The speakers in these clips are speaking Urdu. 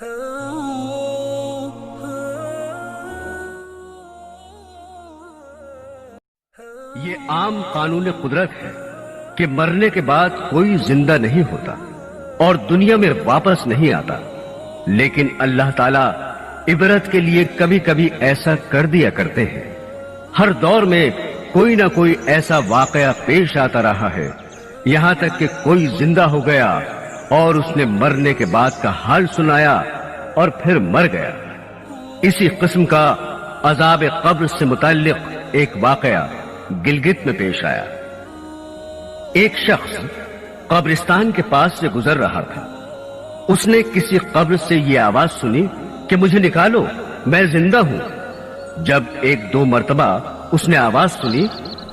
یہ عام قانون قدرت ہے کہ مرنے کے بعد کوئی زندہ نہیں ہوتا اور دنیا میں واپس نہیں آتا، لیکن اللہ تعالیٰ عبرت کے لیے کبھی کبھی ایسا کر دیا کرتے ہیں۔ ہر دور میں کوئی نہ کوئی ایسا واقعہ پیش آتا رہا ہے، یہاں تک کہ کوئی زندہ ہو گیا اور اس نے مرنے کے بعد کا حال سنایا اور پھر مر گیا۔ اسی قسم کا عذاب قبر سے متعلق ایک واقعہ گلگت میں پیش آیا۔ ایک شخص قبرستان کے پاس سے گزر رہا تھا۔ اس نے کسی قبر سے یہ آواز سنی کہ مجھے نکالو، میں زندہ ہوں۔ جب ایک دو مرتبہ اس نے آواز سنی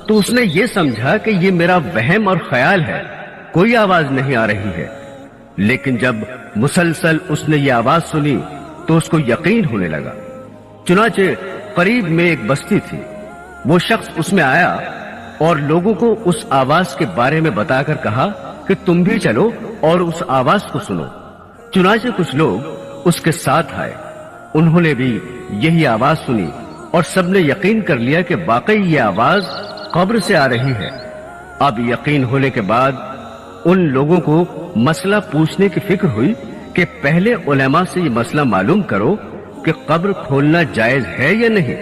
تو اس نے یہ سمجھا کہ یہ میرا وہم اور خیال ہے، کوئی آواز نہیں آ رہی ہے۔ لیکن جب مسلسل اس نے یہ آواز سنی تو اس کو یقین ہونے لگا۔ چنانچہ قریب میں ایک بستی تھی، وہ شخص اس میں آیا اور لوگوں کو اس آواز کے بارے میں بتا کر کہا کہ تم بھی چلو اور اس آواز کو سنو۔ چنانچہ کچھ لوگ اس کے ساتھ آئے، انہوں نے بھی یہی آواز سنی اور سب نے یقین کر لیا کہ واقعی یہ آواز قبر سے آ رہی ہے۔ اب یقین ہونے کے بعد ان لوگوں کو مسئلہ پوچھنے کی فکر ہوئی کہ پہلے علماء سے یہ مسئلہ معلوم کرو کہ قبر کھولنا جائز ہے یا نہیں۔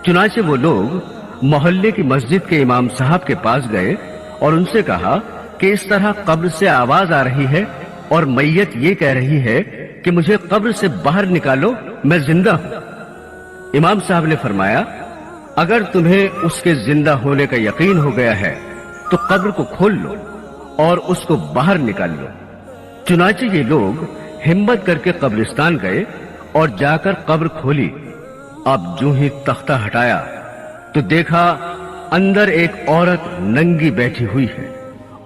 چنانچہ وہ لوگ محلے کی مسجد کے امام صاحب کے پاس گئے اور ان سے کہا کہ اس طرح قبر سے آواز آ رہی ہے اور میت یہ کہہ رہی ہے کہ مجھے قبر سے باہر نکالو، میں زندہ ہوں۔ امام صاحب نے فرمایا اگر تمہیں اس کے زندہ ہونے کا یقین ہو گیا ہے تو قبر کو کھول لو اور اس کو باہر نکال لو۔ چنانچہ یہ لوگ ہمت کر کے قبرستان گئے اور جا کر قبر کھولی۔ اب جو ہی تختہ ہٹایا تو دیکھا اندر ایک عورت ننگی بیٹھی ہوئی ہے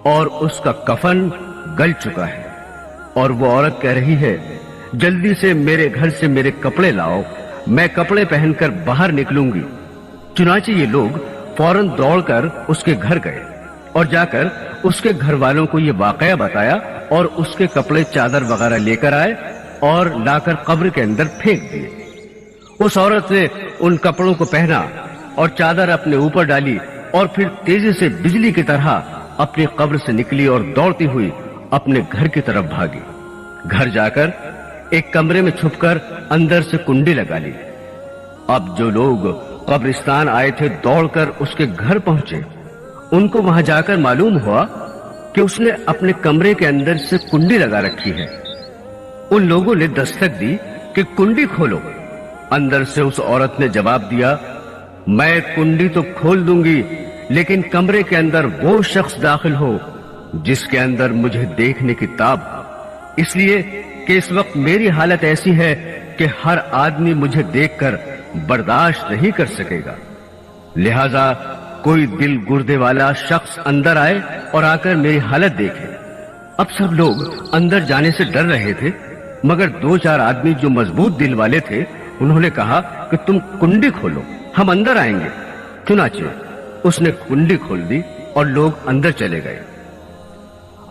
اور اس کا کفن گل چکا ہے، اور وہ عورت کہہ رہی ہے جلدی سے میرے گھر سے میرے کپڑے لاؤ، میں کپڑے پہن کر باہر نکلوں گی۔ چنانچہ یہ لوگ فوراً دوڑ کر اس کے گھر گئے اور جا کر اس کے گھر والوں کو یہ واقعہ بتایا اور اس کے کپڑے چادر وغیرہ لے کر آئے اور لا کر قبر کے اندر پھینک دیے۔ اس عورت نے ان کپڑوں کو پہنا اور چادر اپنے اوپر ڈالی اور پھر تیزی سے بجلی کی طرح اپنی قبر سے نکلی اور دوڑتی ہوئی اپنے گھر کی طرف بھاگی۔ گھر جا کر ایک کمرے میں چھپ کر اندر سے کنڈی لگا لی۔ اب جو لوگ قبرستان آئے تھے دوڑ کر اس کے گھر پہنچے، ان کو وہاں جا کر معلوم ہوا کہ اس نے اپنے کمرے کے اندر سے کنڈی لگا رکھی ہے۔ ان لوگوں نے دستک دی کہ کنڈی کھولو۔ اندر سے اس عورت نے جواب دیا میں کنڈی تو کھول دوں گی، لیکن کمرے کے اندر وہ شخص داخل ہو جس کے اندر مجھے دیکھنے کی تاب ہو، اس لیے کہ اس وقت میری حالت ایسی ہے کہ ہر آدمی مجھے دیکھ کر برداشت نہیں کر سکے گا، لہذا کوئی دل گردے والا شخص اندر آئے اور آ کر میری حالت دیکھے۔ اب سب لوگ اندر جانے سے ڈر رہے تھے، مگر دو چار آدمی جو مضبوط دل والے تھے انہوں نے کہا کہ تم کنڈی کھولو، ہم اندر آئیں گے۔ چنانچہ اس نے کنڈی کھول دی اور لوگ اندر چلے گئے۔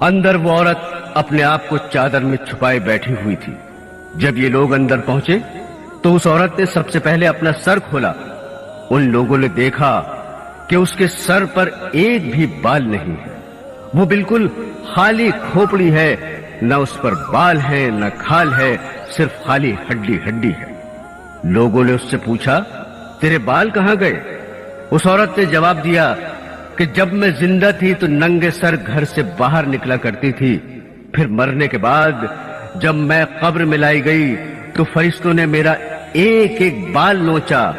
اندر وہ عورت اپنے آپ کو چادر میں چھپائے بیٹھی ہوئی تھی۔ جب یہ لوگ اندر پہنچے تو اس عورت نے سب سے پہلے اپنا سر کھولا۔ ان لوگوں نے دیکھا کہ اس کے سر پر ایک بھی بال نہیں ہے، وہ بالکل خالی کھوپڑی ہے، نہ اس پر بال ہے نہ کھال ہے، صرف خالی ہڈی ہڈی ہے۔ لوگوں نے اس سے پوچھا تیرے بال کہاں گئے؟ اس عورت نے جواب دیا کہ جب میں زندہ تھی تو ننگے سر گھر سے باہر نکلا کرتی تھی، پھر مرنے کے بعد جب میں قبر میں لائی گئی تو فرشتوں نے میرا ایک ایک بال نوچا،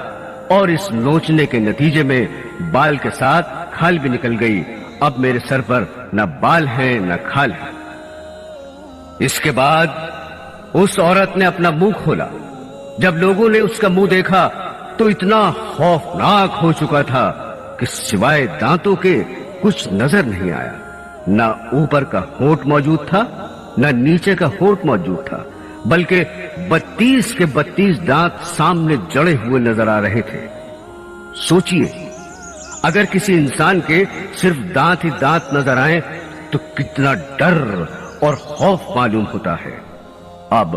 اور اس نوچنے کے نتیجے میں بال کے ساتھ کھال بھی نکل گئی۔ اب میرے سر پر نہ بال ہیں نہ کھال ہے۔ اس کے بعد اس عورت نے اپنا منہ کھولا۔ جب لوگوں نے اس کا منہ دیکھا تو اتنا خوفناک ہو چکا تھا کہ سوائے دانتوں کے کچھ نظر نہیں آیا، نہ اوپر کا ہونٹ موجود تھا نہ نیچے کا ہونٹ موجود تھا، بلکہ 32 کے 32 دانت سامنے جڑے ہوئے نظر آ رہے تھے۔ سوچئے اگر کسی انسان کے صرف دانت ہی دانت نظر آئیں تو کتنا ڈر اور خوف معلوم ہوتا ہے۔ اب